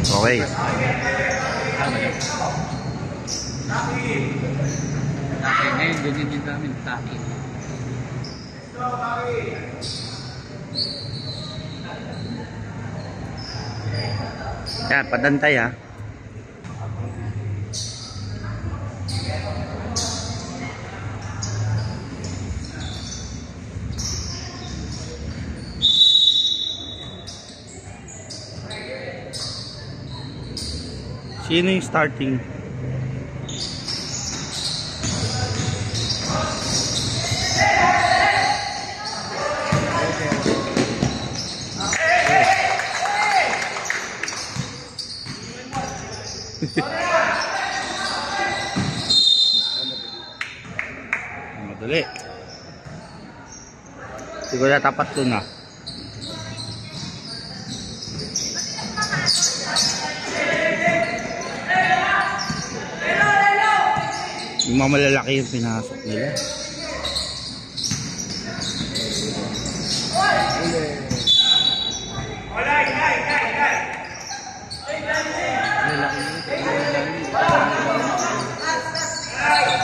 Okay. Ngayon, ganyan din namin. Taki. Yan, padantay ha. Sino yung starting? Madali. Siguro na tapat to na. Yung mga malalaki yung pinasok nila.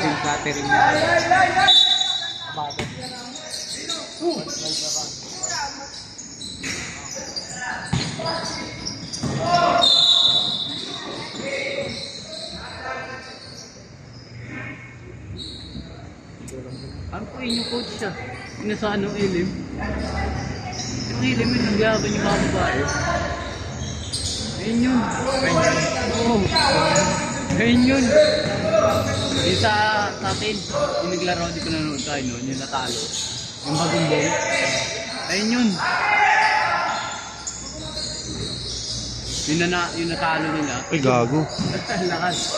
Yung catering na. Ano po yun yung coach siya? Yung nasa ano, Elim? Yung Elim yung naglaban yung mga babae. Ayun yun. Oo. Ayun yun. Yung sa atin, yung naglaro, di ko nanonood tayo noon, yung natalo. Yung bagong ball. Ayun yun. Yung natalo nila. Ay, gago. Lakas.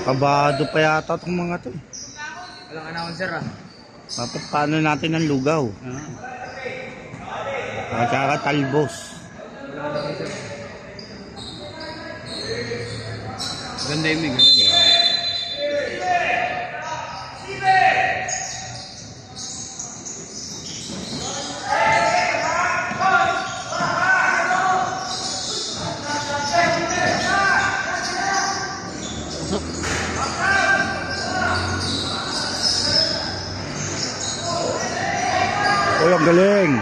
Kabado pa yata itong mga to. Walang announcer ah. Dapat paano natin ang lugaw? At saka talbos. Walang announcer. Ganda yung may ganda. Uy, ang galing!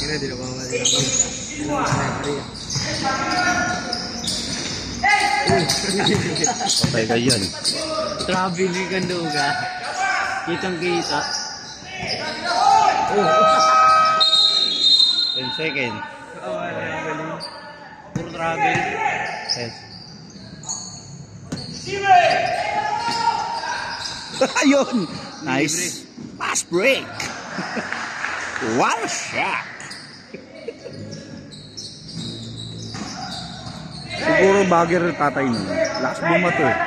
Hindi na mawala. Patay ka yan. Traveling ka luga. Kitang kita. 10 seconds. Oo, galing. Puro travel. Yes. Ayun! Nice! Fast break! One shot! Siguro bagger tatay nun. Last bumato eh.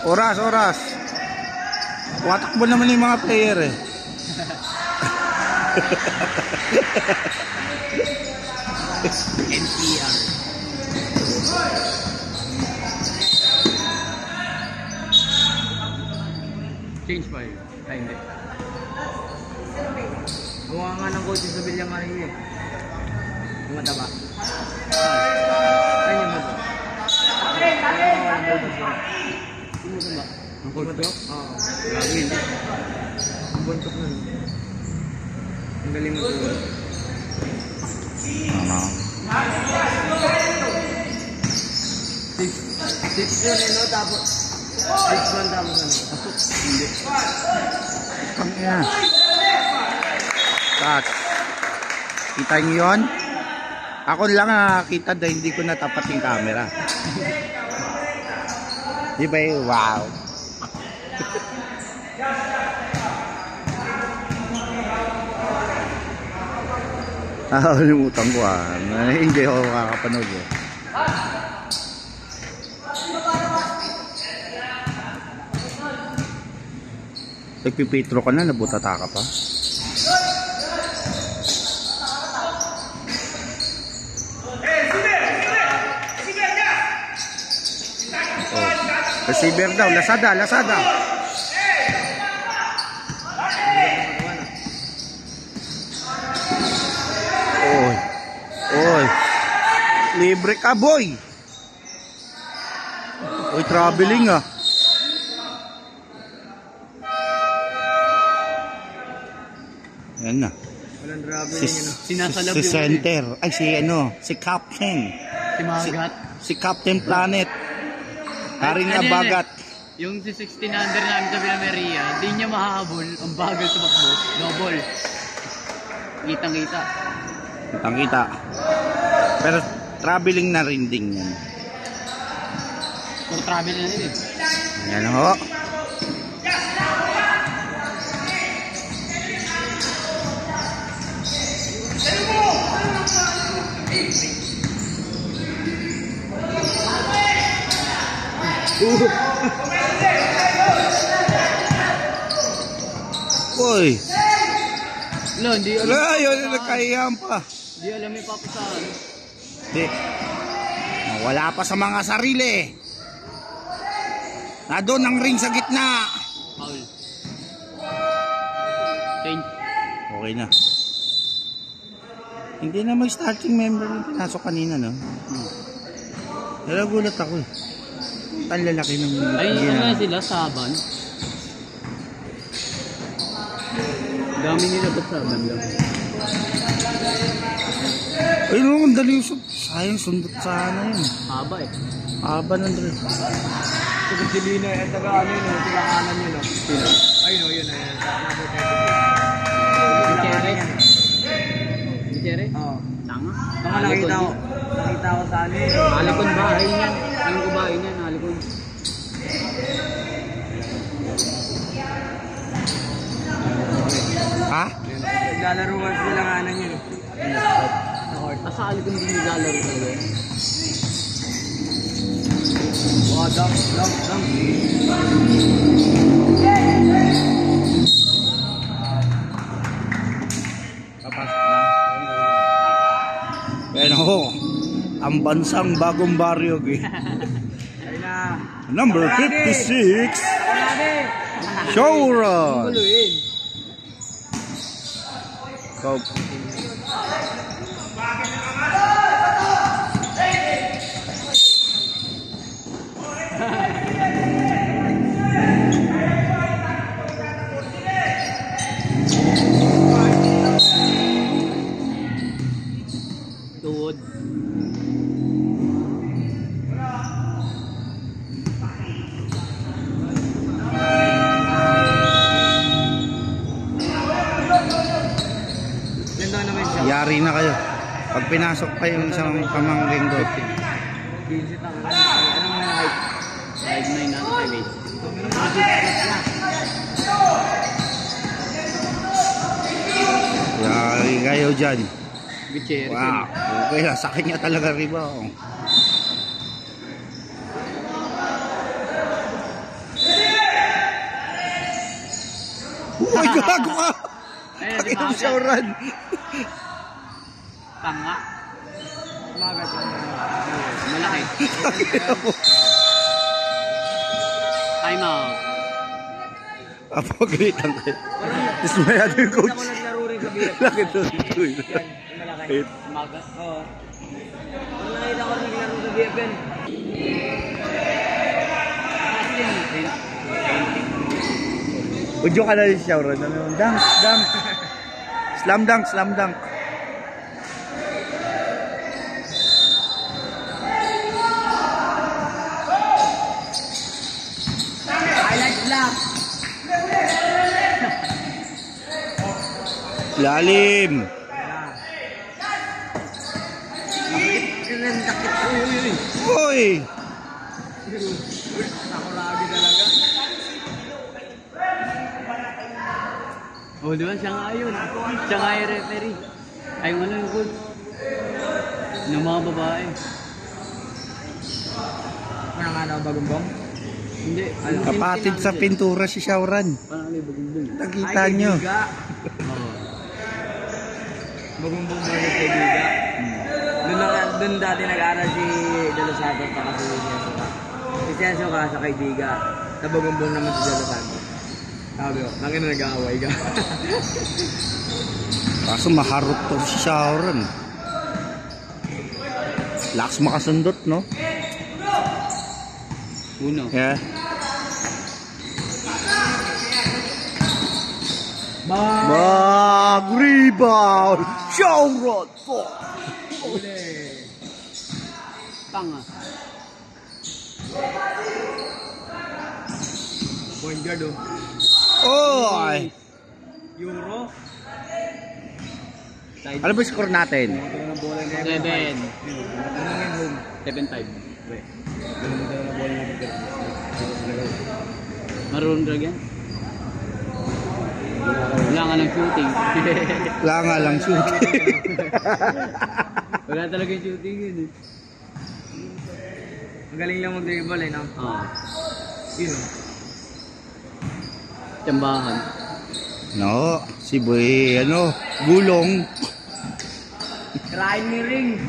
Oras, oras. Watakbo naman yung mga player eh. NPR. Change ba yun? Ay, hindi. Gawa nga ng coach sa Villa Maria. Yung mataba. Ay, yung mataba. Sino ba? Ang coach ko? Oo. Grabe yun. Ang buntok nun. Ang galing mo ito. Six yun eh, no? Tapos 6-1 tapos ano? Hindi. Kanya. Cut. Kita niyo yun? Ako lang nakakita dahil hindi ko natapat yung camera. Di ba eh? Wow. Nakalimutan ko hindi ako makakapanood eh. Nagpipitro ka na, nabutata ka pa. Receiver daw, Lazada. Oy. Libre ka, boy. Oy, traveling Yan na. Sinasalab Si center. Ay, si Captain. Si Magat. Si Captain Planet. Haring na bagat. Yung si 16 under namin sa Villamaria, hindi niya mahahabol. Ang bagal tumakbo. Double. Kitang-kita. Pero traveling na rin din yan. For travel na rin. Yan ho. Uy. Hindi Ayun, nagkahiyaan pa. Hindi alam yung papasahan. Hindi. Wala pa sa mga sarili. Doon ang ring sa gitna. Foul. Change. Okay na. Hindi na may starting member yung pinasok kanina, no? Nalagulat ako eh. Ang lalaki ng... Ay, ano sila? Saban? Dami nila ba't saban lang? Ay, no, ang dali yung sayang sundot sana yun. Haba eh. Haba ng dali. Ito si Lina, taga ano yun, tinakanan yun. Sino? Ay no, yun. Si Cherry? Si Cherry? Oo. Tanga? Tanga nakita ko. Nakita ko sa ano eh. Alikon bahay niyan. Alam ko bahay niyan, alikon. Ha? Naglalaro ka sila nga na yun. Asa alikon din naglalaro talaga. Wow, dunk. Papasok na. Yan ho. Ang bansang bagong baryo. Number 56. Showrun. Go. Tuwod. Yari na kayo. Pag pinasok pa yung isang pamangking ko. Visit ang anong mga height? 5'9" na 5'8". Yari kayo dyan. Bicheri. Wow. Okay na. Sa kanya talaga riba. Uy, gago ka! Bakit yung showrun? Tanga. Magat yung malaki. Time out. Apagalitan kayo. Ismayado yung coach. Ako naglaro rin sa bilang. Bakit ito? Malaki. Magat. Oo. Nakita ko naglaro sa BFN. Udyo ka na yung showrun. Dunk. Slam dunk. Highlight black. Lalim. Uy. Ako lagi talaga. Oh, di ba? Siya nga yun. Siya nga yung referee. Ay, ano yung good? Ng mga babae. Ano nga na bagumbong? Hindi. Kapatid sa pintura si Shauran. Parang ano yung bagumbong? Nakita nyo. Oo. Bagumbong ba yung kaibiga? Doon dati nag-aaral si De Los Santos pa kasi si Celso ka sa kaibiga. Sa bagumbong naman si De Los Santos. Sabi ko, nangin na nag-aaway ka. Kaso maharot to si Shauran. Laks makasundot, no? Uno. Yeah. Mag rebound. Shauran. Tanga. Point guard oh. Oy. Euro. Ano ba score natin? 7. 7-5. Maroon drag yan? Wala nga ng shooting. Wala nga lang shooting. Wala talaga yung shooting yun eh. Ang galing lang mag-dribble eh, no? Oo. Sino? Tsambahan. No, si Boy, gulong. Kirain ni Ring.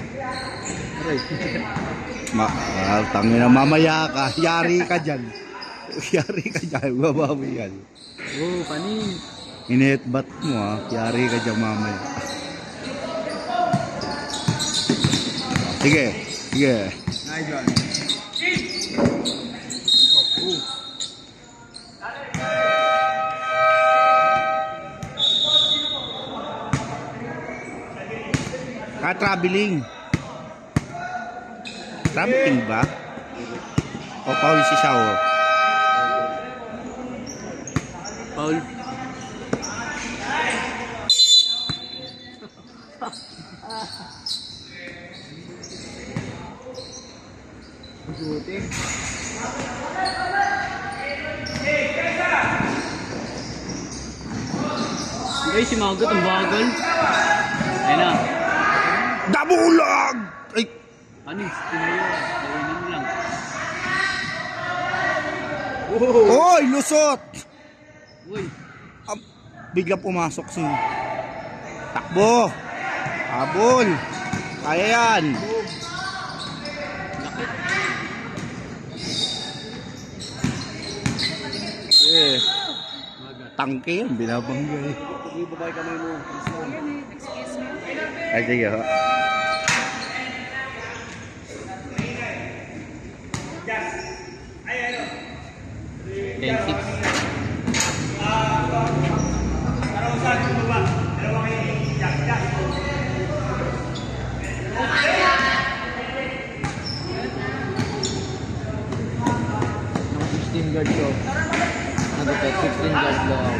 Tangin na mamaya ka. Yari ka dyan. Yari ka dyan. Babawi yan. Oo, panis. Inetbat mo ha. Yari ka dyan mamaya. Sige. Sige. Nice one. Traveling. Traveling ba? O Paul si Sao? Paul. Shooting. Guys, si Magot ang bagal. Ayun na. Dabulag! Ay! Anis, tinayo. Tawinin mo lang. Oy! Lusot! Uy. Bigla pumasok siya. Takbo! Habol! Kaya yan! Eh, tangke yan, binabanggay. Ibabay kamay mo. Ay, sige ho. Naka 16 guard ko. Nagupit 16 guard lang.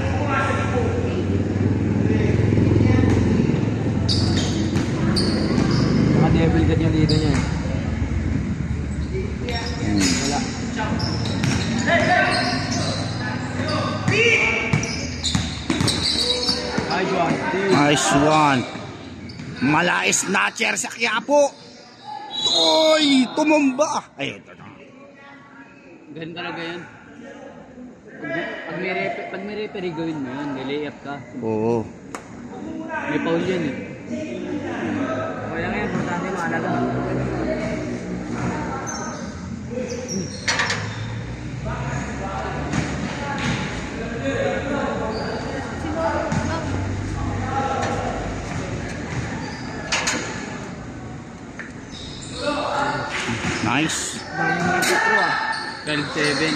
Naka-devil guard yung dito niya. Wala. Nice one. Malais snatcher sa Quiapo. Oy, tumumba. Ay, ito na. Ganun talaga yan. Pag may referee gawin mo yun, nilay-up ka. Oo. May foul yan eh. Kaya nga, importante maalaga. Nice. Dami mga pitro ah. 12-7.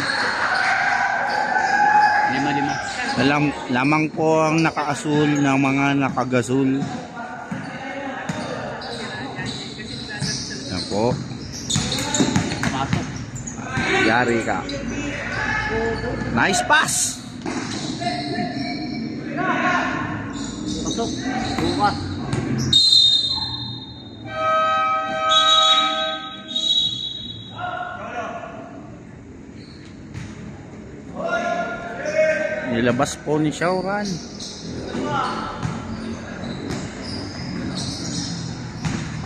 5-5. Lamang po ang nakaasul ng mga nakagasul. Yan po. Pasok. Yari ka. Nice pass. Pasok. Bukas. Nilabas po ni Shauran.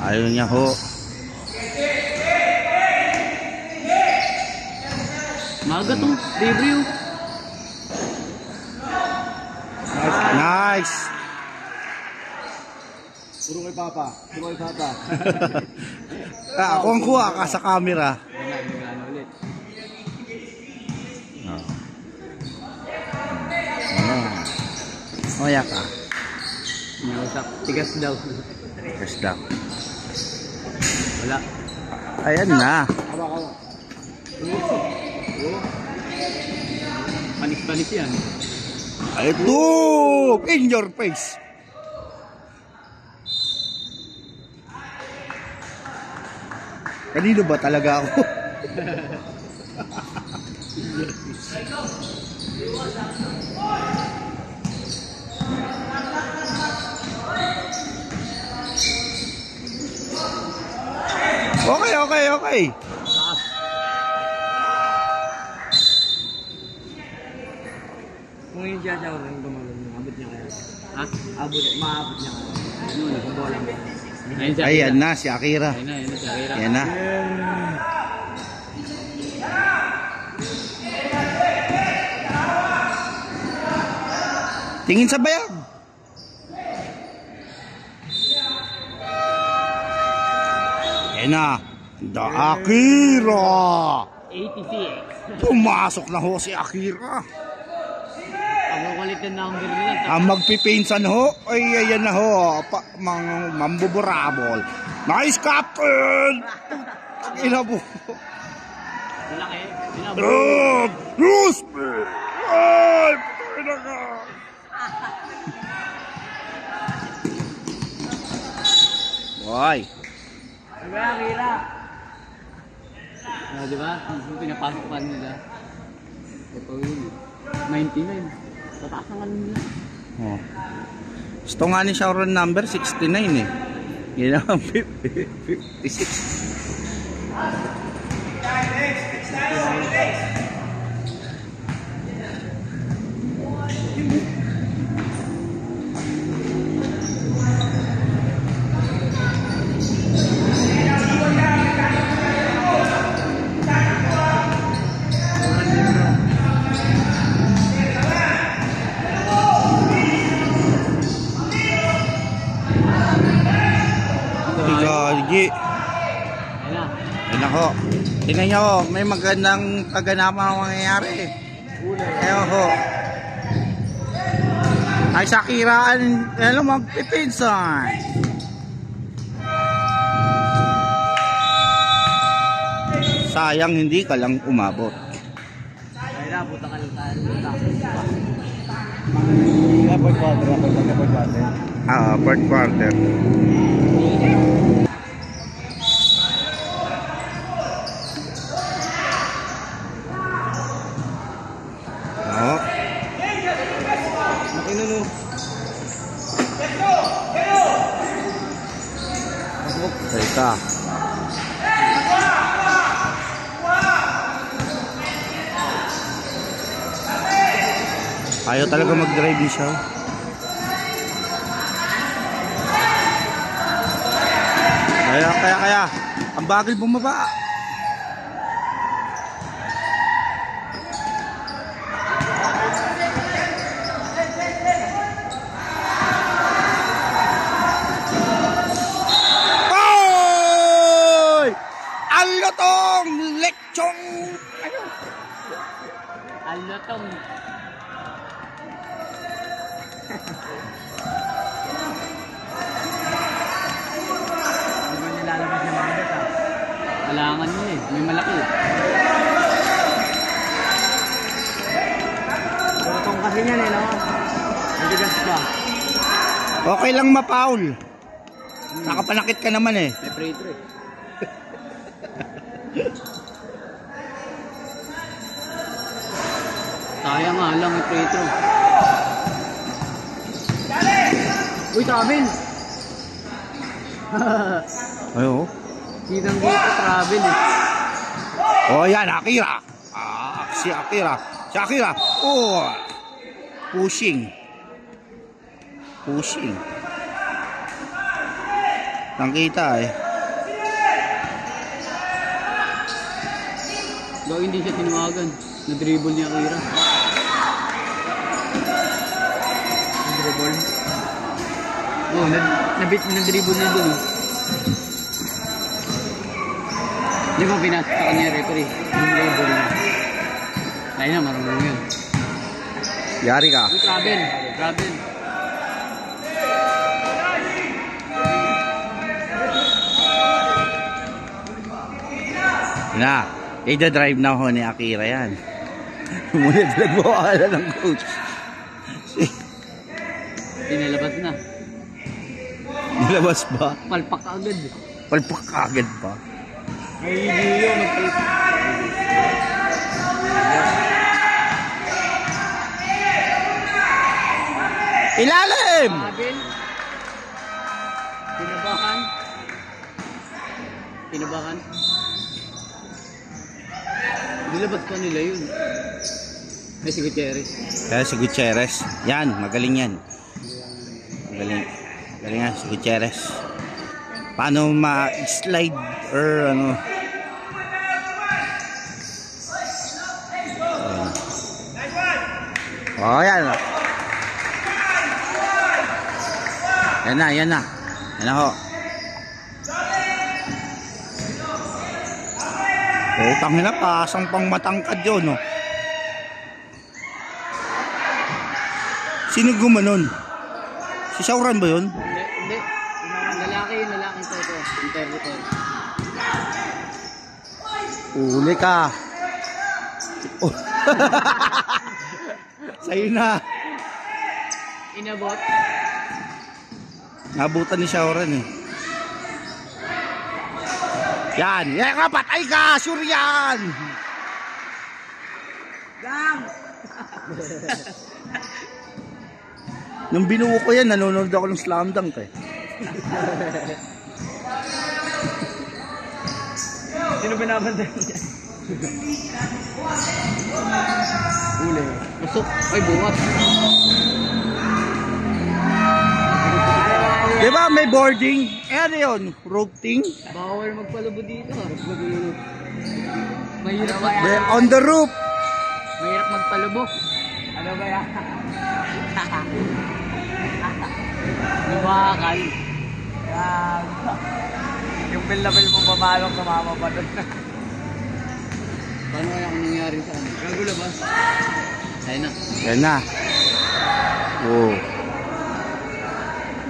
Ayaw niya ho. Maga tong debut. Nice. Puro kay Papa. Puro kay Papa. Ako ang kuha ka sa camera. Ano ulit. Maya ka. Niusak. Tigas daw. Yes daw. Wala. Ayan na. Panis-panis yan. Ito! In your face. Kanino ba talaga ako? Okay. Kung yun siya rin gumawa, abot niya kaya. Ha? Maabot niya kaya. Kung bola mo. Ayun si Ayan Akira. na, si Akira. Ayun na si Akira. Ayan na. Tingin sa bayag. Ayan na. The Akira. 86. Pumasok na ho si Akira. Ang kulit ng number nila. Ang magpipinsan ho, ay ayan na ho, mambuburabol. Nice captain! Ina po. Malaki. Lose me! Ay, patay na ka! Boy! Sabi Akira. Di ba? Yung pinapasok pa nila. Ito yun. 99. Tataas ang ano nila. Oh. Gusto nga ni Sharon number 69 eh. Yan ang 56. Gagi. Ayun na. Ayun ako. Tingnan nyo, may magandang kaganapan ang mangyayari. Ayun ho. Ay, Shakira, ano magpipinsan? Sayang hindi ka lang umabot. Akira, puta ka lang tayo. Fourth quarter. Oh. Makinuno. Teka. Ayaw talaga mag-drive ni siya. Kaya. Ang bagal bumaba. Oy! Ano tong lekchong? Alotong. Hindi mo nilalabas niya mga bata. Kailangan yun eh. May malaki. Turtong kasi niyan eh, no? Nadigas pa. Okay lang mapaul. Nakapanakit ka naman eh. May preto eh. Kaya nga lang may preto. Uy, travel! Ayo. Kitang dito travel eh. Oh, yan, Akira. Si Akira. Si Akira. Oh. Pushing. Nakita eh. Bago hindi siya tinawagan. Na-dribble niya Akira. Dribble. Oo, na-dribble niya dun. Di ba pinasa sa kanya referee? Yung dribble niya. Kaya na, marunong yun. Yari ka. Uy, travel. Travel. Na, i-drive na ako ni Akira yan. Muna nagbuwala ng coach. Pinalabas na. Nilabas ba? Palpak agad. Palpak agad pa. Ay, Gio, magpalpak. Ilalim! Travel. Pinabakan. Pinabakan. Nilabas pa nila yun. Ay, si Gutierrez. Kaya si Gutierrez. Yan, magaling yan. Magaling. Magaling yan, si Gutierrez. Paano ma-slide or ano. Oh, yan. Yan na, yan na. Yan na ho. Oh, tangina pa, asang pang matangkad yun, no? Sino gumanon? Si Sauran ba yun? Hindi, hindi. Lalaki to ito. Interpreter. Uli ka. Oh. Sa'yo na. Inabot. Nabutan ni Sauran eh. Yan, yan ka, patay ka, sure yan. Gang! Nung binuo ko yan, nanonood ako ng Slam Dunk eh. Sino binabantay niya? Uli. Masok. Ay, bukas. Diba may boarding? Eh ano yun? Routing? Bawal magpalubo dito. Mahirap On the roof. Mahirap magpalubo. Ano ba yan? Bakal. Gang! Yung bill mo babalong sumama pa doon. Paano kaya kung nangyari sa ano? Gago labas. Ayun na. Yan na. Oh.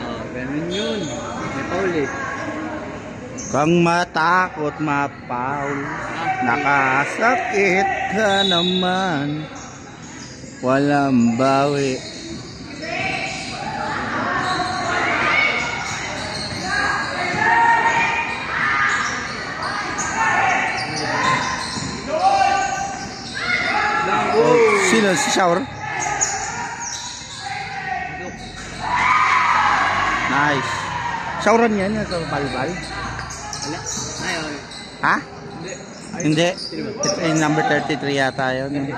Oh, ganun yun. May paul eh. Kang matakot mapaul, nakasakit ka naman, walang bawi. Oh, sino? Si Shower? Nice. Showeran yan sa balbal? Wala. Ayun. Ha? Hindi. Hindi. Number 33 yata yun.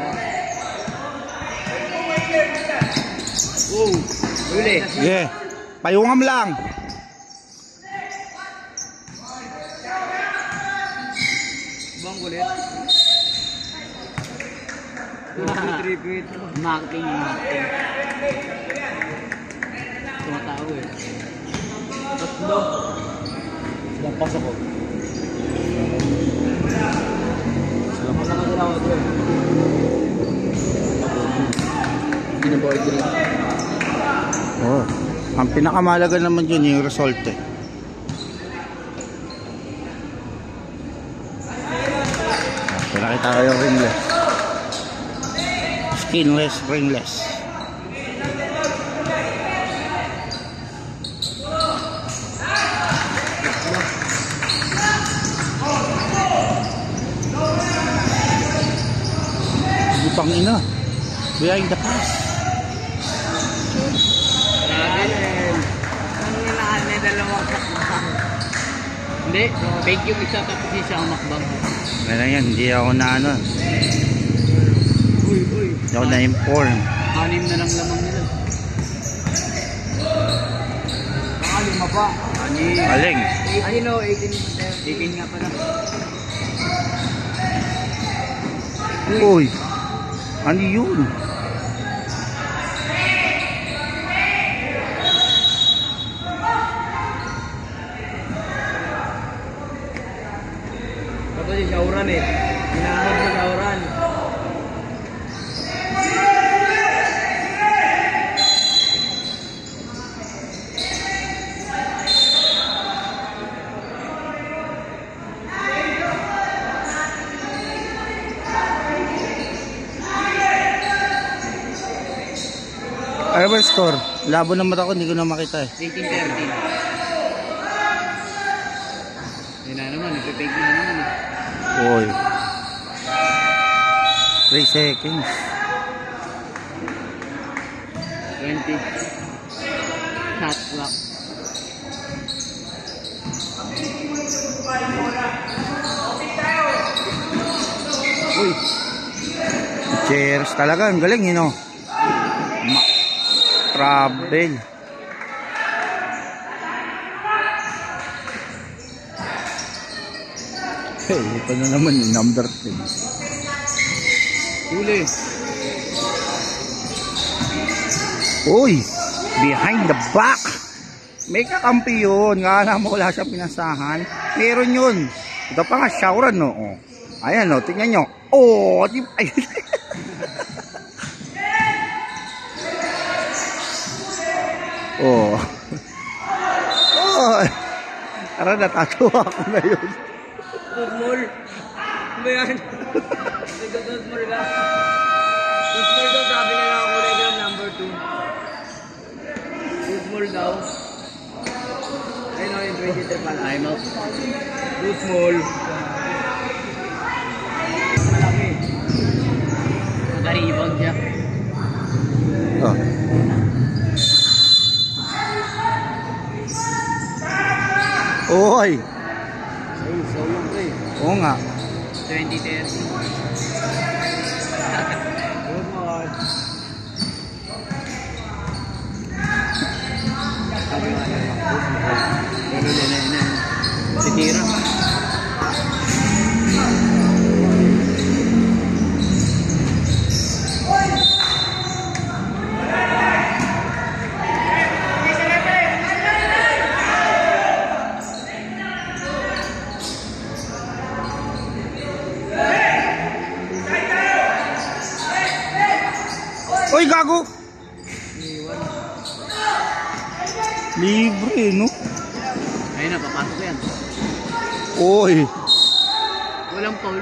Oh, uli. Yeah. Payungam lang. Bang kulit? Repeat. Marking. Tumatao eh. Tatlo. Silang pasok ko. Silang pasok ko sila ko. Binaboy ko rin. Oh. Ang pinakamalaga naman yun yung result eh. Pinakita ko yung ringless. Skinless, ringless. Butang ina. Behind the pass. Ano nilaan na dalawang sakbang? Hindi, fake yung isa tapos siya ang makbang. Meron yan, hindi ako na ano. Uy. Hindi ako na-inform. 6 na lang lamang nila. Baka 5 pa. Galing. 18 o, 18. 18 nga pala. Uy. Ano yun? Tapos yung shawran eh. Hinahod mo shawran. Ano ba yung score? Labo na mata ko, hindi ko na makita eh. 18-13. Yun na naman, nagpipake na naman eh. Uy. 3 seconds. 20. Shot clock. Uy. Cheers talaga, ang galing yun, no? Travel. Hey, ito na naman yung number 10. Huli. Uy, behind the back. May kakampi yun. Nga alam mo, wala siyang pinasahan. Meron yun. Ito pa nga, showran, no? Oh. Ayan, no? Tingnan nyo. Oh, di ba? Oh. Oh. Tara, natatawa ako ngayon. Tusmol. Ano ba yan? Tusmol ka. Tusmol daw, sabi na lang ako na number 2. Tusmol daw. Ayun o, yung 23 pala. I'm out. Tusmol. Malaki. Naka-rebound siya. Oh. Oy. Ay, solong ko eh. Oo nga. 20-30. Good morning. Si Tira. Uy, gago! Libre, no? Ayun na, papasok yan. Uy! Walang foul.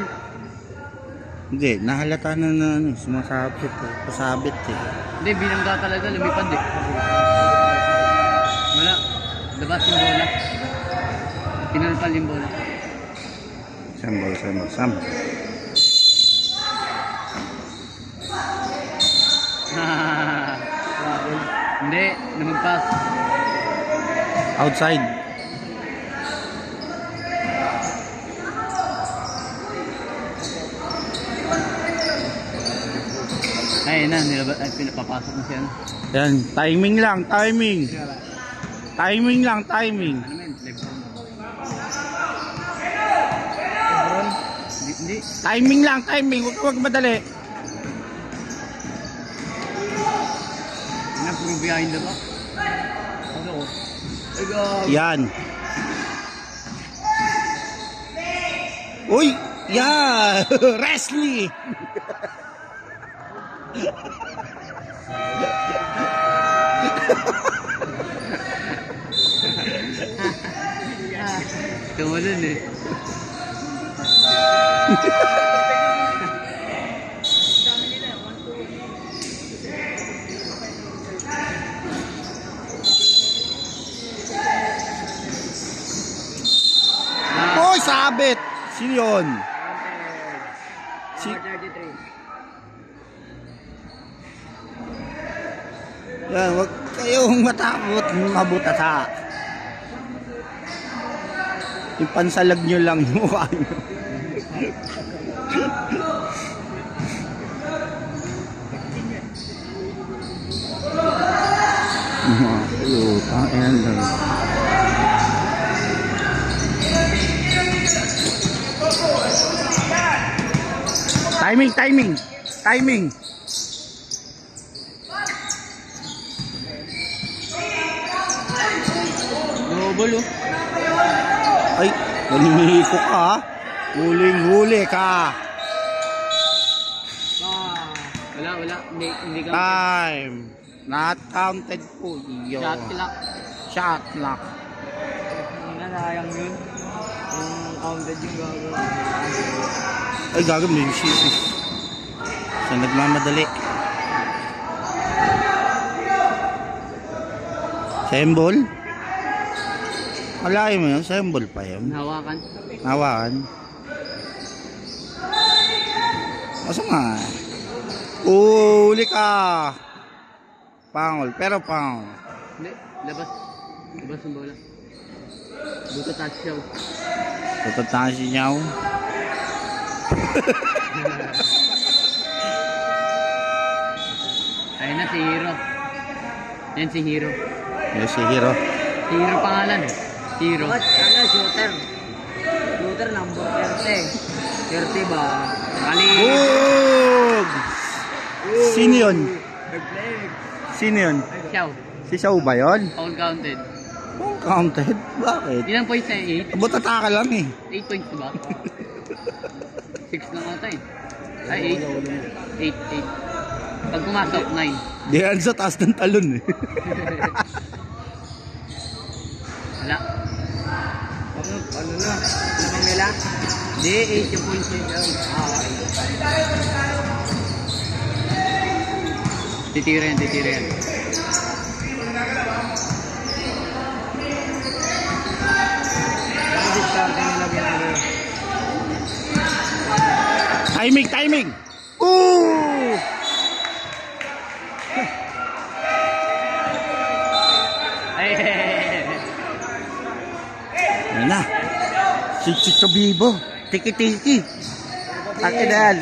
Hindi, nahalata na na ano, sumasabit eh. Pasabit eh. Hindi, binangga talaga, lumipad eh. Wala. Labas yung bola. Pinalpal yung bola. Sam. Hindi, lumagpas. Outside. Ayun na, ay, pinapapasok na siya. Yan, timing lang, timing. Timing lang, timing. Ano man, Lebron. Hindi. Timing lang, timing. Huwag madali. Yan, puro behind the back. Ano ko? Ay, God. Yan. Uy! Yeah! Wrestling! Tumalun eh. Uy! Sabit! Sino yun? Number 33. Yan, huwag kayong matakot. Mabutata. Ipansalag nyo lang yung mukha nyo. Mga puta, yan lang. Timing. Double oh. Ay, nanimihiko ka ha. Huling-huli ka. Wala. Hindi ka. Time. Not counted po. Yo. Shot clock. Nasayang yun. Yung counted yung gagawin. Ay, gagawin yung sisis. So, nagmamadali. Sembol? Malayo mo yun, sembol pa yun. Hawakan. Masama. Uli ka. Pangol, pero pangol. Hindi, labas ang bola. Buto tasyaw. Tutatasi niya. Ayun na si Hero. Yan si Hero. Yes, si Hero. Si Hero pangalan. Hero. Shooter. Shooter number 30. 30 ba? Kali. Bug! Sino yun? Sino yun? Siyaw. Si Shaw ba yun? All counted. Oh, counted? Bakit? Ilang points na 8? Abot ataka lang eh. 8 points ba? 6 lang ata eh. Ay, 8. Pag pumasok, 9. Di yan sa taas ng talon eh. Wala. Ano na? Naman nila? Di, 8 yung points nila. Titira yan. Timing! Ooh! Ayan na. Si Chicho Bibo. Tiki-tiki. Akin na yan.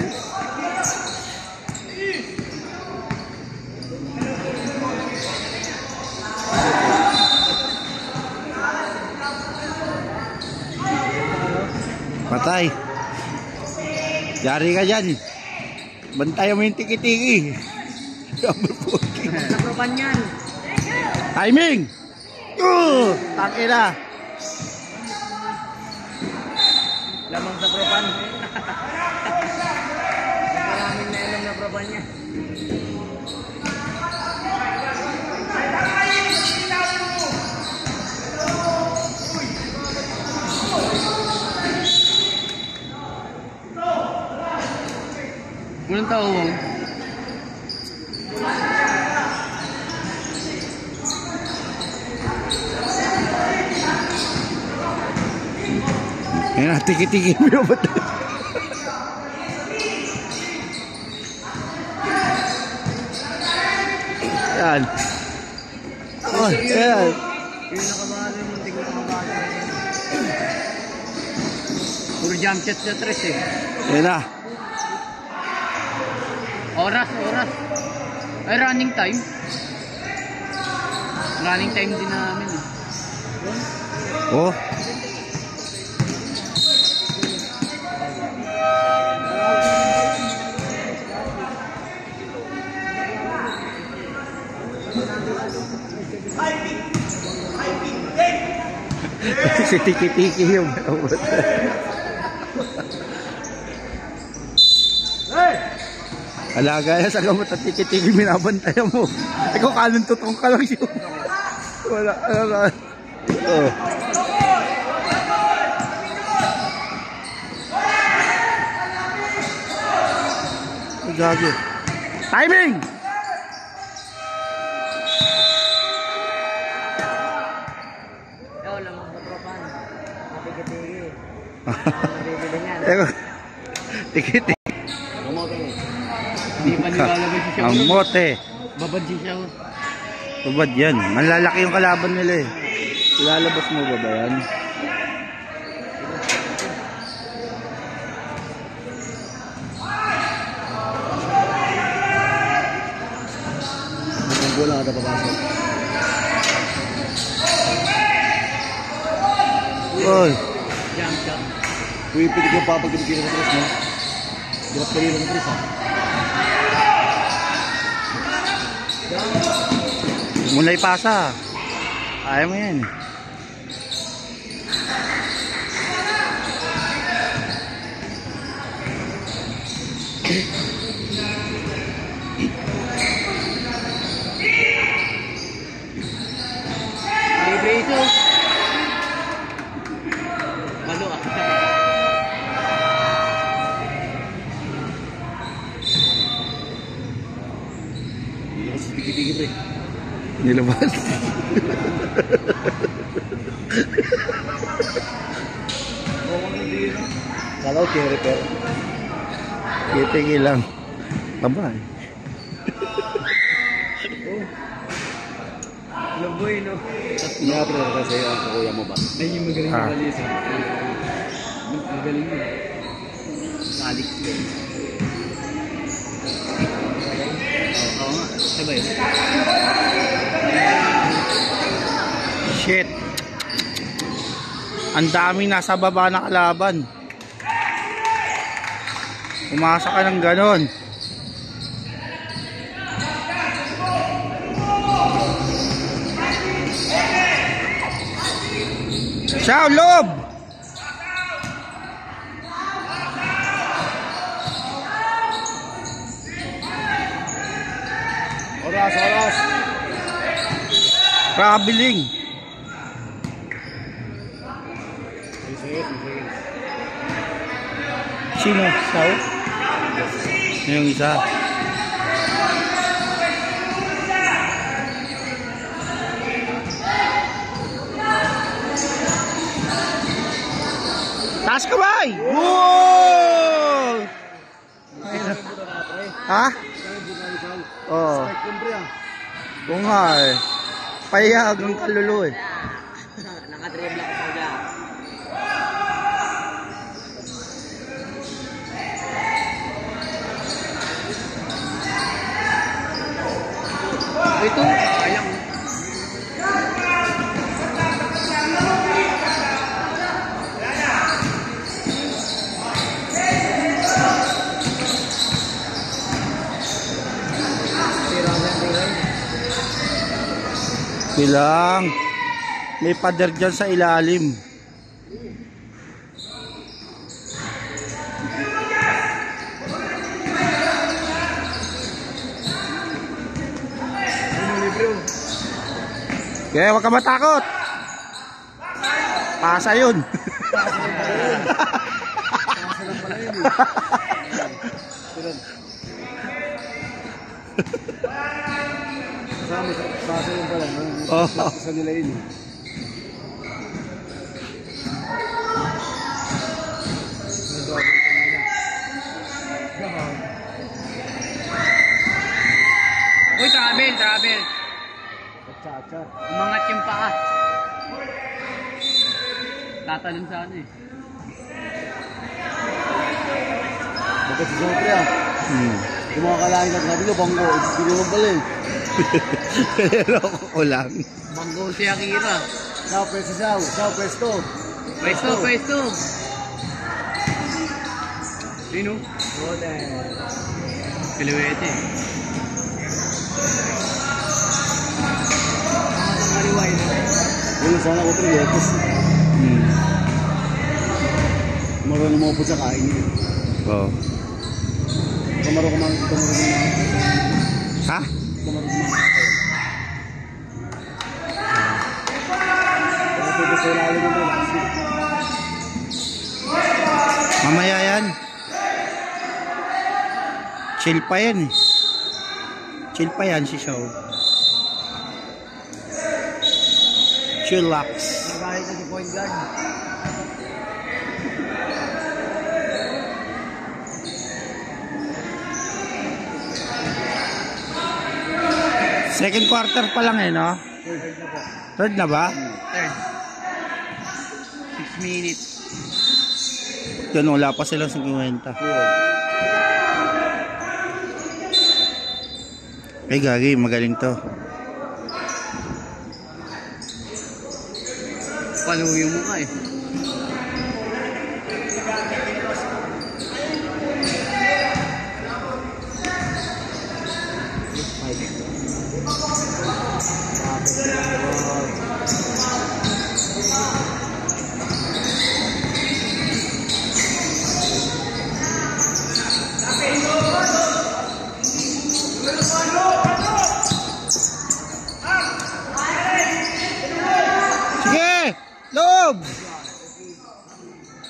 Patay. Yari ka dyan. Bantayan mo yung tiki-tiki. Napropan yan. Timing! Taki na. Lamang sa propan. Maraming na ilang na propan niya. Walang tawag. Ayan na, tiki-tiki mo yung ba't? Ayan. Oh, ayan. Yung nakabalo yung muntik na nakabalo. Puro jump shot sa 3 eh. Ayan na. Oras. Ay, running time. Running time din namin eh. Oh. Si tiki-tiki yung alaga yan sa gamot at tiki-tiki binabantayan mo. Ikaw kanon tutong ka lang siya. Wala. Oh. Gagi. Timing! Yo, lamang sa propan. Tiki-tiki. Nabibili niyan. Eko. Tiki-tiki. Hindi pa nilalabas si Shaw. Ang mote. Babad si Shaw. Babad yan. Malalaki yung kalaban nila eh. Ilalabas mo ba yan? Ang bola kada papasok. Oy. Jump shot. Pwede ko papagpipigil sa tres mo. Drop ka rin ng prisa. Muna ipasa. Ayaw mo yan. Libre ito. Malo ah. Hindi kasi tigit-tigit eh. Nilabas. Kala ko repair. Kitigil lang. Taba eh. Laboy no. Ina-upload ka sa'yo ang kuya mo ba? Ayun yung magaling Ah. na kalis. Magaling yun. Salik. Oo nga. Sabay. Shit. Ang dami nasa baba na kalaban. Umasa ka ng ganon. Siya, lob! Oras, oras! Traveling. Sino? Sao? Yung isa. Taas ka ba? Wow! Ha? Oo. Oo nga eh. Payag ang kalulo eh. Nakatrib lang ako dyan. Ito. Ayang. Bilang. May pader dyan sa ilalim. Kaya wag ka matakot. Pasa yun. Pasa yung pala. Oh. Sa nila yun. Uy, travel, travel. Cha-cha. Umangat yung paa. Tatalon sa ano eh. Bakit si Sopri ah? Yung mga kalangin at sabi ko, bangko. Hindi naman pala eh. Pero ko lang. Banggo si Akira. Sao, pwesto sao. Sao, pwesto. Pwesto, pwesto. Sino? Ole. Piluwete. Yun sana ko 3 years. Marunong mo po sa kain niya. Oo. Kamaro ko man ito mo rin na. Ha? Kamaro ko man. Ito ko sa ilalim mo last week. Mamaya yan. Chill pa yan eh. Chill pa yan si Shaw. Chillax. Nagahit na si point guard. Second quarter pa lang eh, no? Third na ba? Third. 6 minutes. Yan, wala pa silang 50. Ay, gagi, magaling to. Paluwi yung mukha eh.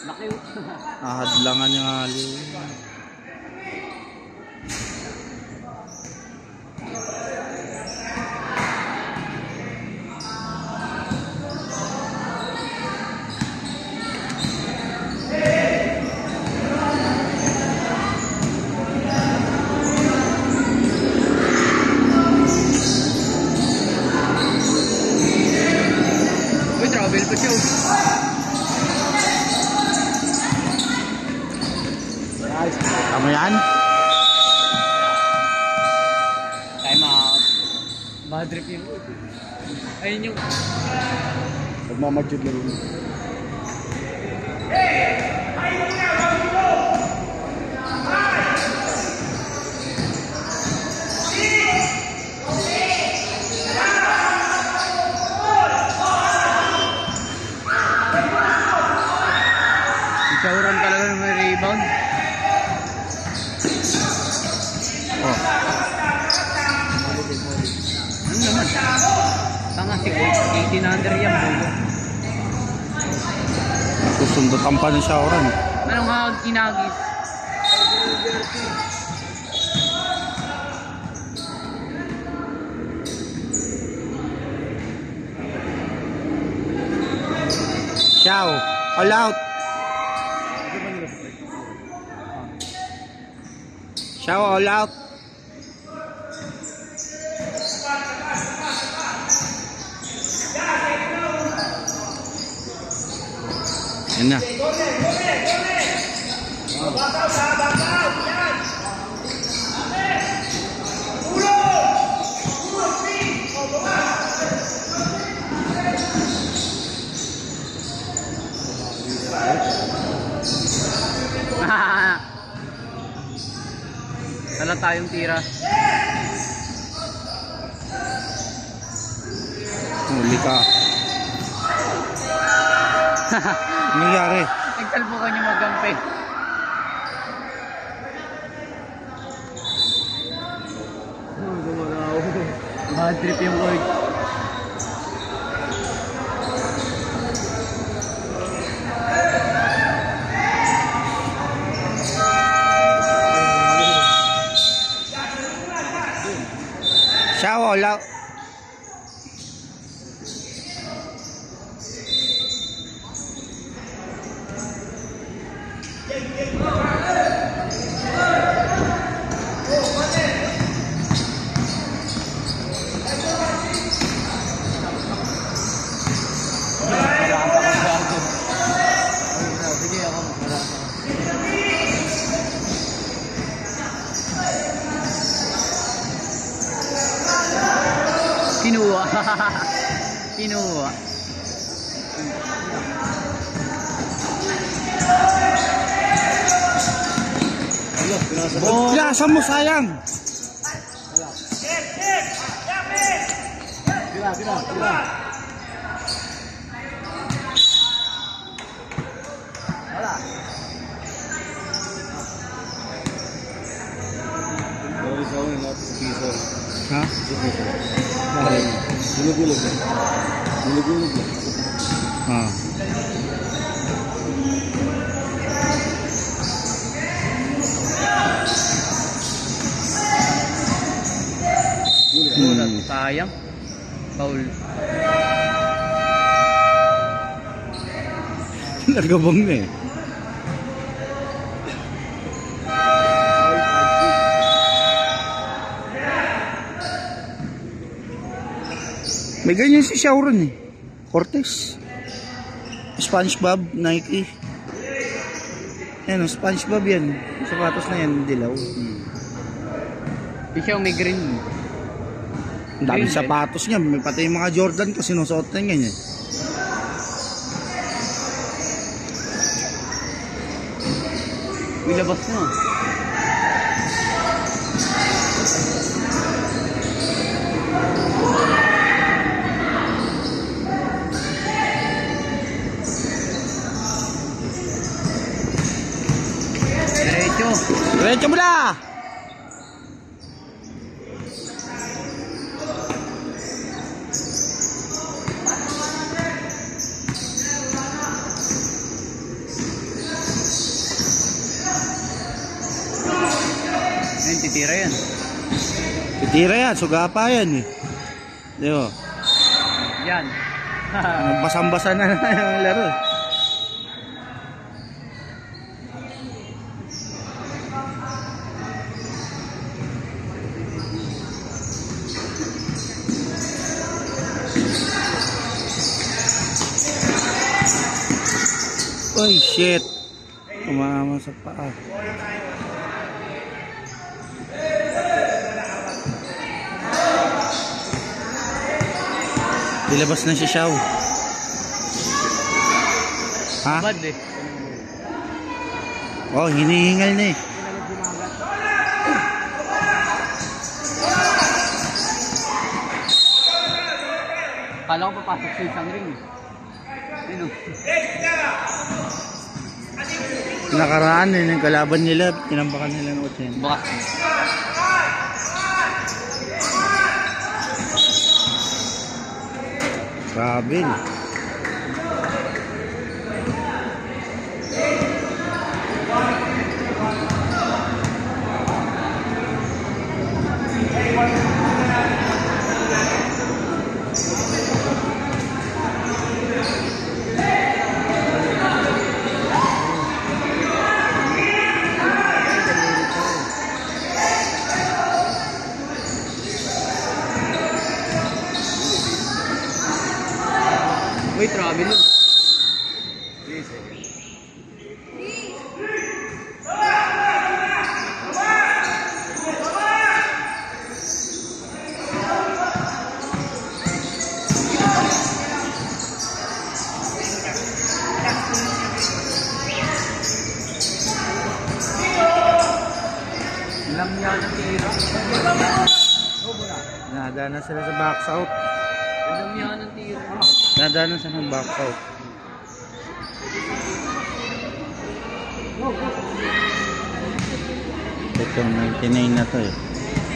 Laki. Ahadlangan niya nga liw. Uy, travel pa siya. Tama yan? Time out. Bad trip yung... Ayun yung... Nagmamadyod na rin. Isauran talaga ng may rebound. Oh. Ano naman? Tanga si 1800 yan bro. Susundutan pa ng Shauran. Anong hawag kinagis? Xiao, all out. Xiao, all out. Yan na. Wala tayong tira. Huli ka. Anong nangyari? Nagsalpukan niyo magampi. Bad trip yung court. Xiao, all out. Sige ako magmarasa. Kinuha. Kinuha. Pinasa mo, sayang. Ha? Gulog-gulog. Gulog-gulog. Ah. Sayang. Foul. Nagabang na eh. May ganyan si Shauran eh. Cortez. Spanish Bob, Nike. Yan, Spanish Bob yan. Yung sapatos na yan, dilaw. Di siya may green. Ang daming Green, sapatos niya. May pati yung mga Jordan ko, sinusuot na yan eh. Ilabas mo. Diretso. Diretso mo na! titira yan. Titira yan, sugapa yan eh. Di ba? Yan. Basang-basa na yung laro. Oy, shit. Tumama sa paa. Ilabas na si Xiao. Ha? Bad eh. Oh, hinihingal na eh. Kala ko papasok sa isang ring. Ano? Nakaraan eh, yung kalaban nila, tinambakan nila ng 80. Baka. Grabe. Uy, travel yun. Alam niya ng tira. Nadana sila sa box out. Alam niya ng tira. Nadana sila ng box out. Ito, 99 na to eh.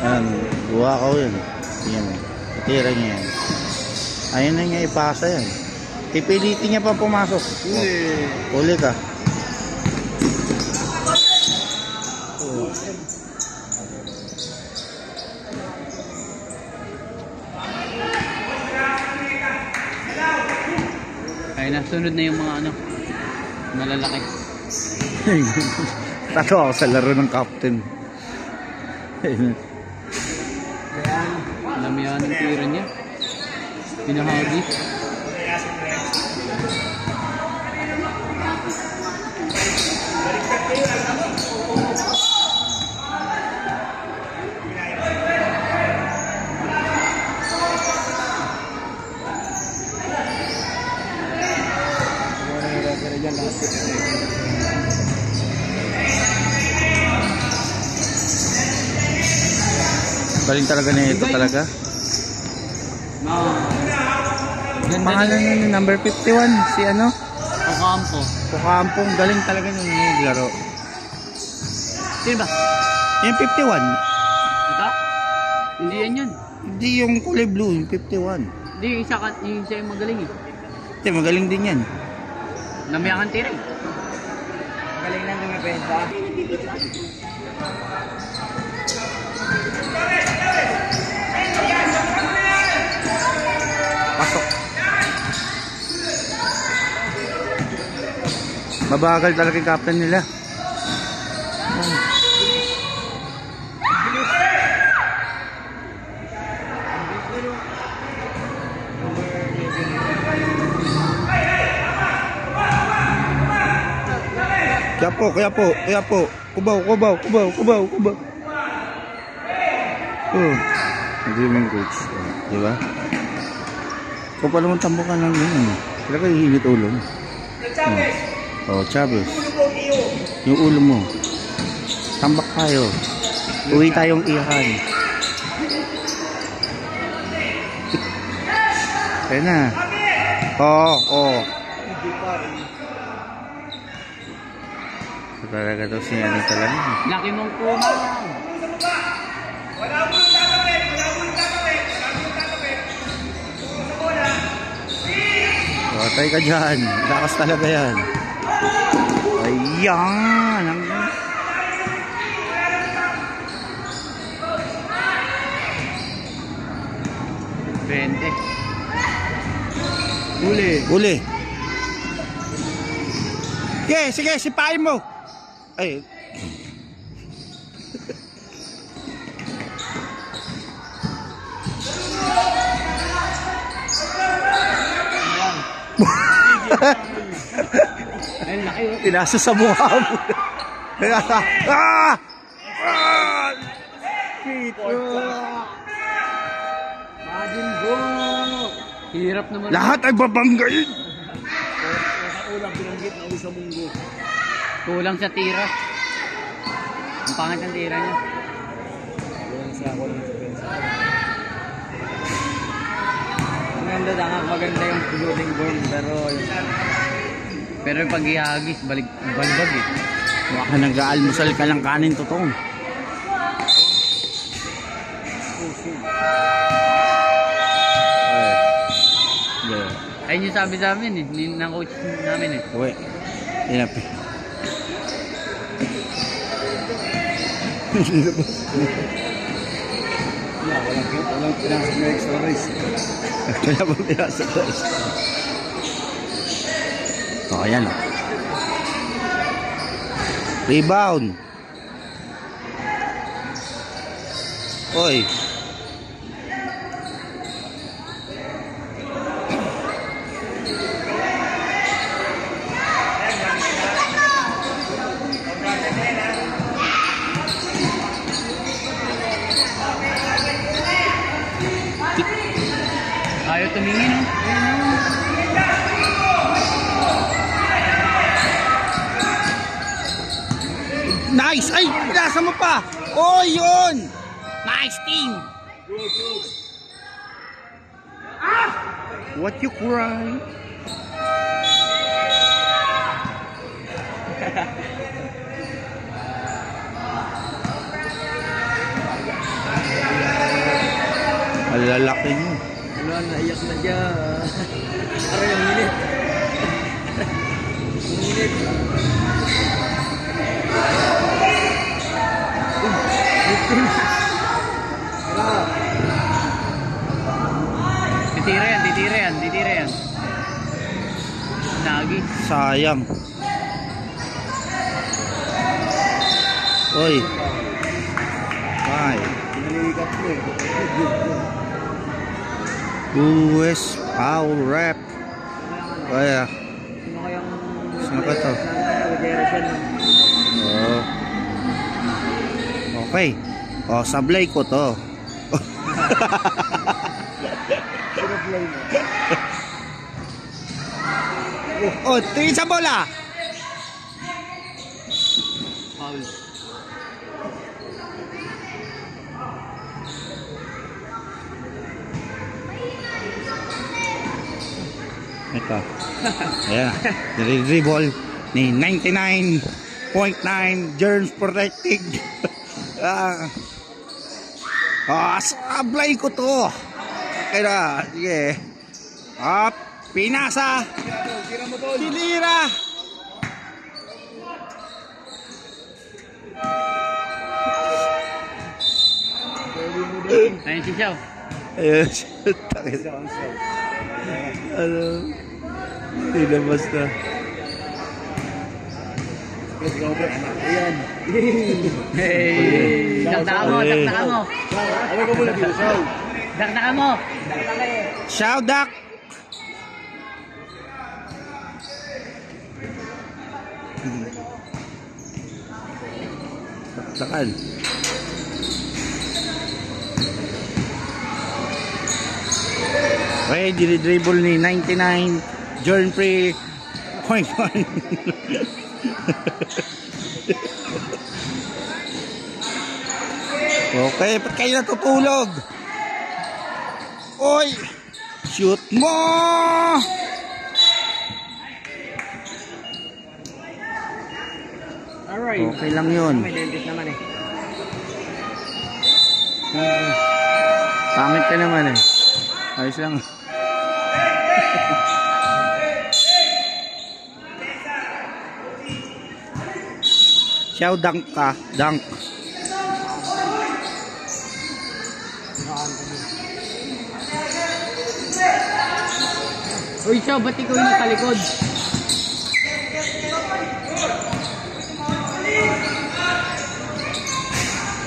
Ayan, buha ko yun. Yan, tira niya yan. Ayun na niya ipasa yan. Pipilitin niya pa pumasok. Uli ka. Ay, nasunod na yung mga ano, malalaki. Tato ako sa laro ng captain. Alam yan ang tira niya. Pinahagis. Galing talaga na ito talaga. Pangalan niya number 51, si ano? Ocampo. Ocampo, galing talaga nung naglaro. Sino ba? Yung 51. Ito? Hindi yan yun. Hindi yung kulay blue, yung 51. Hindi, yung isa yung magaling eh. Hindi, magaling din yan. Namiyakan tira eh. Galing lang dumipensa. Pasok. Mabagal talaga yung captain nila. Kaya po. Kubaw. Oh, dreaming coach. Di ba? Kung pa naman tambukan lang yun. Talaga hihigit ulo mo. Oh, Chavez. Yung ulo mo. Tambak tayo. Uwi tayong iyakan. Kaya na. Oh. Talaga daw siya ano talaga. Laki mong kumang. Patay ka dyan. Lakas talaga yan. Ayan. 20. Huli. Uli. Sige, sipain mo. Ay. Ayun, laki oh. Tinasa sa mukha mo. Ah! Imagine go! Hirap naman. Lahat ay babanggain. Ulang binanggit na uli sa munggo. Kulang sa tira. Ang pangit ang tira niya. Kulang sa pensa. Maganda yung floating worm, Pero yung pag-ihagis, balbag eh. Baka nag-aalmusal ka lang kanin totoong. Ayun yung sabi sa amin eh, ng coach namin eh. Uwe. Inapi. walang pinasok na extra rice. Wala bang pinasok rice? So, ayan. Rebound. Oy. Ayaw tumingin oh. Nice! Ay! Pinasa mo pa! Oh, yun! Nice team! What you cry? Malalaki mo. Ano, naiyak na siya. Parang yung init. Yung init. Titira yan. Nagi. Sayang. Oy. Bye. Pinalikat ko eh. US Foul Rap. Kaya. Sino kayang... Sino ka to? Generation. Oh. Okay. Oh, sablay ko to. Sino-play mo? Oh, tingin sa bola. Foul. Ito. Ayan. Dribble ni 99.9 germs protected. Sablay ko to. Okay na. Sige. Up. Pinasa. Sinira. Ayun si Xiao. Ayun. Takit. Ano? Tinabas na. Ayan. Hey! Dakdakan mo. Ano ka muna dito, Shaw? Dakdakan mo. Shout duck. Takdakan. Okay, dribble ni 99 Jordan Free point one. Okay, ba't kayo natutulog? Oy! Shoot mo! Alright. Okay lang yun. May dentist naman eh. Pangit ka naman eh. Ayos lang. Siyaw dunk ka. Dunk. Uy, siya, ba't ikaw yung nasa likod?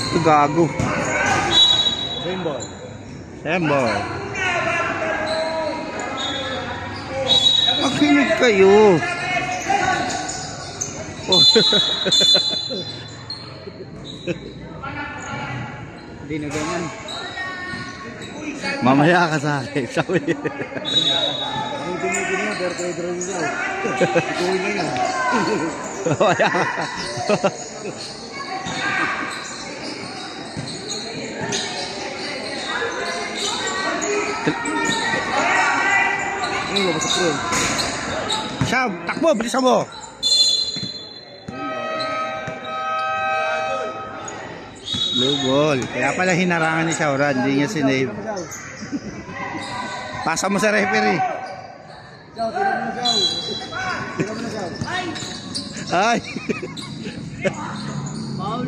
Ito gago. Symbol. Sembol. Makinig kayo. Oh. Hindi na ganyan. Mamaya ka sa akin. Sabi. Ang tumigil mo, pero kayo drone niya. Ikuhin na yan. Mamaya ka. Ano ba, basta pro? Siya, takbo, bilisan mo. Blue ball. Kaya pala hinarangan ni Shauran, hindi niya sinave. Pasa mo sa referee. Ciao, tira mo na ciao. Tira mo na ciao. Ay. Paul.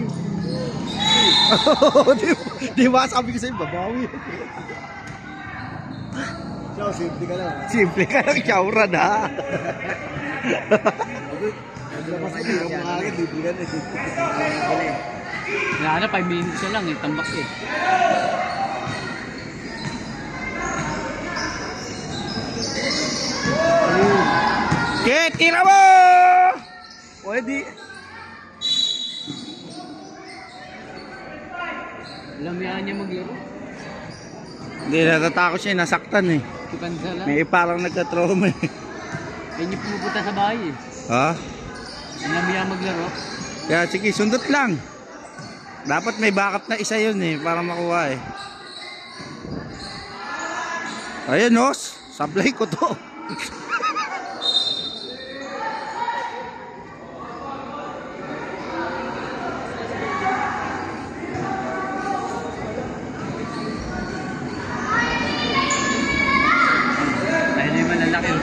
di ba sabi ko sa'yo, babawi. Ciao, simple ka lang. Simple ka lang, Shauran ha. Naglabas ka din, kung makakit, libigan na. Wala na, 5 minutes na lang eh, tambak eh. Okay, tira mo! Pwede. Alam yan niya maglaro. Hindi, natatakot siya, nasaktan eh. Tukansa lang. May parang nagka-trauma eh. Kaya niyo pumupunta sa bahay eh. Ha? Alam niya maglaro. Kaya sige, sundot lang. Dapat may backup na isa yun eh, para makuha eh. Ayan o, sablay ko to. Dahil yung malalaki.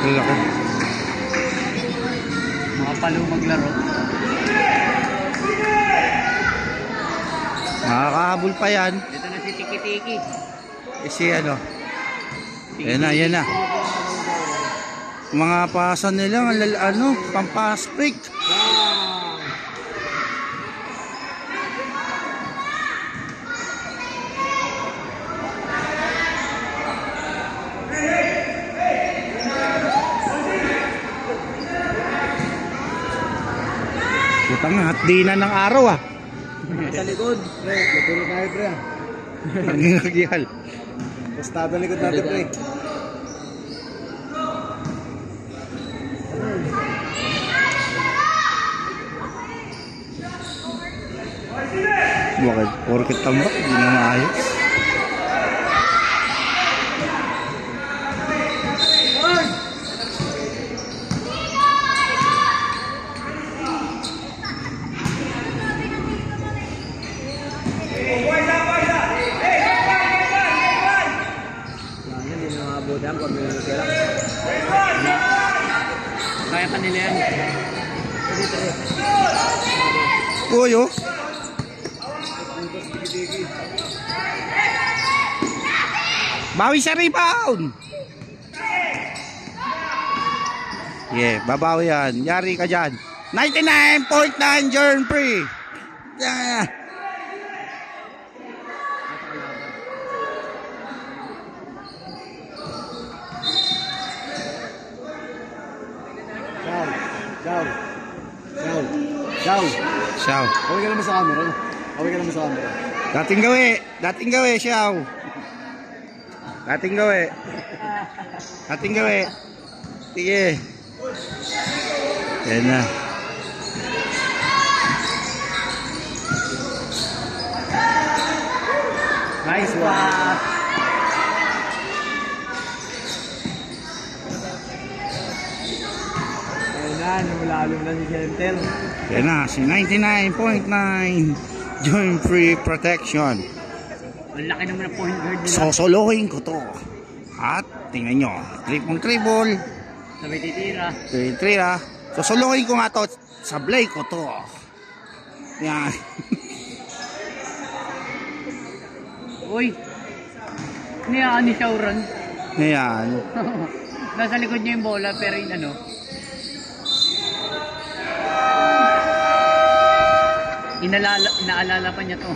Laki. Mga palo maglaro. Makakahabol pa yan. Dito na si Tiki-Tiki. Si ano. Yan na, yan na. Mga pasan nila, ano, pampasprig. Putang na, hatdi na ng araw ah. Sa likod. Pre, matulog tayo, pre. Nagihal. Bastado likod natin, pre. Bakit? Porkit tambak, hindi na maayos. Hindi na makabutan pag may nagkira. Kaya kanila yan. Uy, oh. Bawi sa rebound. Yeah, babawi yan. Yari ka dyan. 99.9 Jordan Free. Yeah. Ciao. Ciao. Ciao. Ciao. Siyaw. Kawin ka naman sa camera. No? Kawin ka naman sa camera. Dating gawi. Dating gawi, siyaw. Dating gawi. Dating gawi. Sige. Yan na. Nice pass. Ayun na, numulalong na si center. Yan na, si 99.9 Joint Free Protection. Ang laki naman ng point guard nila. Sosolohin ko to. At tingnan nyo, triple. Sabay titira. 3 Sosolohin ko nga to, sablay ko to. Yan. Uy. Niyaan ni Shauran. Yan. nasa likod niya yung bola, pero yung ano, inaalala pa niya to.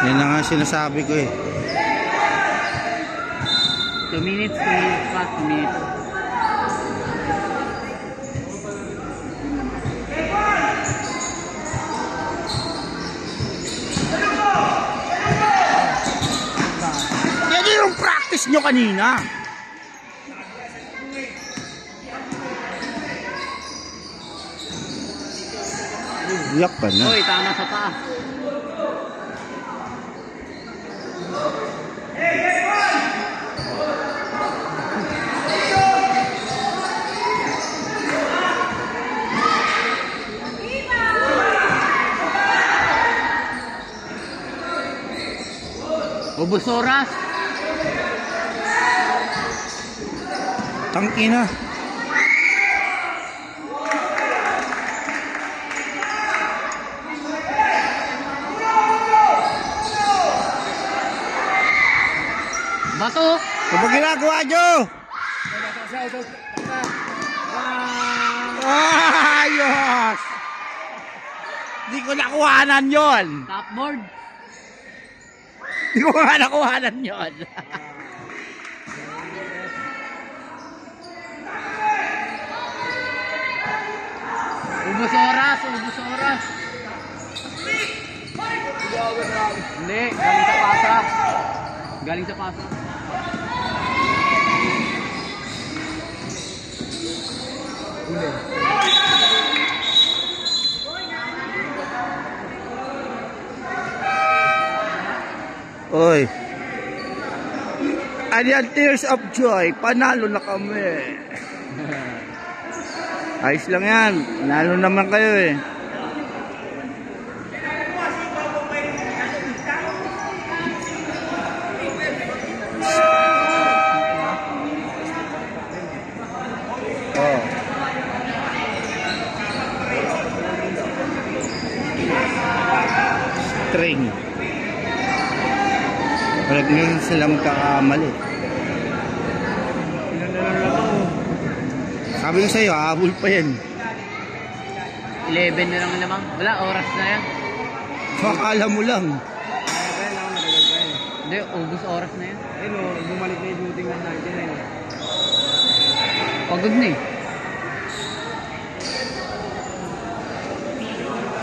Yan na nga sinasabi ko eh. 2 minutes pa, 2 minutes. Yan yung practice nyo kanina. Iyak ka na. Uy, tama sa taas. Ubus oras. Tangina. Bato. Ano ba ginagawa nyo? Ayos! Hindi ko nakuhanan yon. Topboard. Hindi ko nga nakuhanan yon. Ubus oras, ubus oras. Hindi, galing sa pasa. Galing sa pasa. Oy. Ayan, tears of joy. Panalo na kami. Ayos lang yan. Panalo naman kayo eh. Oh. String. Wala ngayon sila magkakamali. Sabi ko sa'yo, habol pa yan. 11 na lang lamang. Wala, oras na yan. Akala mo lang. Hindi, ubus oras na yan. Ayun o, bumalik na yung shooting ng 99. Pagod na eh.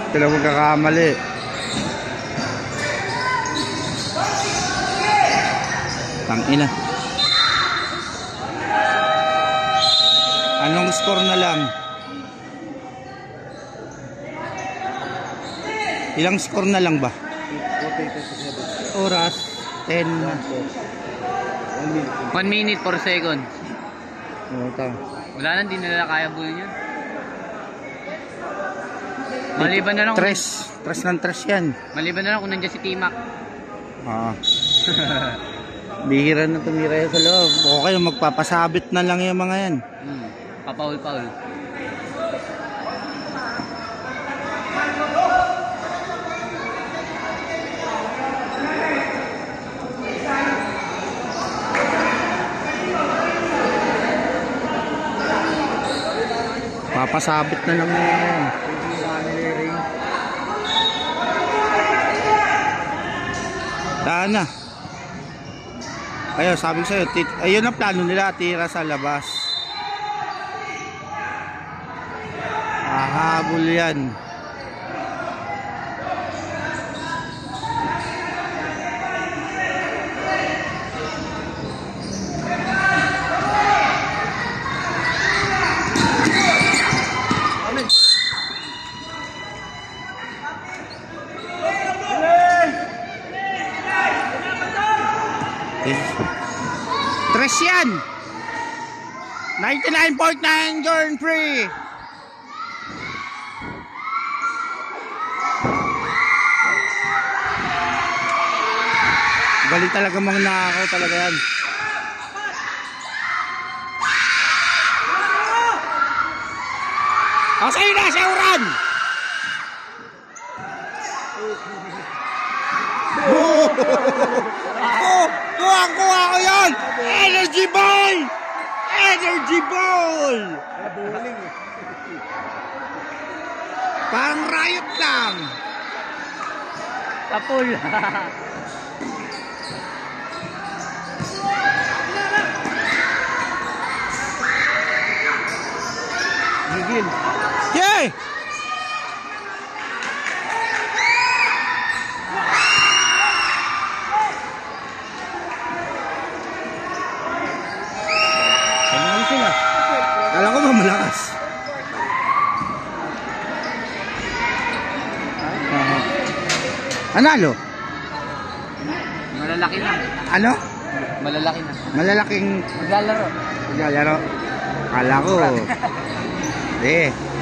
Sila magkakamali. Tangina. Anong score na lang? Ilang score na lang ba? Oras 10. 1 minute, 4 seconds. Ito. Wala na, hindi nila kaya buhin yan. Maliban na lang. Tres ng tres yan. Maliban na lang kung nandiyan si T-Mac. Bihira na tumira yan sa loob. Okay, magpapasabit na lang yung mga yan. Papaul-paul. Papasabit na lang yung mga yan. Daan na. Ayun, sabi ko sa'yo, ayun ang plano nila, tira sa labas. Habol yan. Tres yan. 99.9 Jordan Free. Galing talaga mga nakakaw talaga yan. O, sa'yo na, Shauran! Kuha ko yan! Energy ball! Energy ball! Parang riot lang. Kapul. Gigil. Yay! Ano sila? Kala ko ba malakas? Analo? Malalaki na. Ano? Malalaki na. Malalaking Maglalaro. maglalaro. Kala ko. Hindi.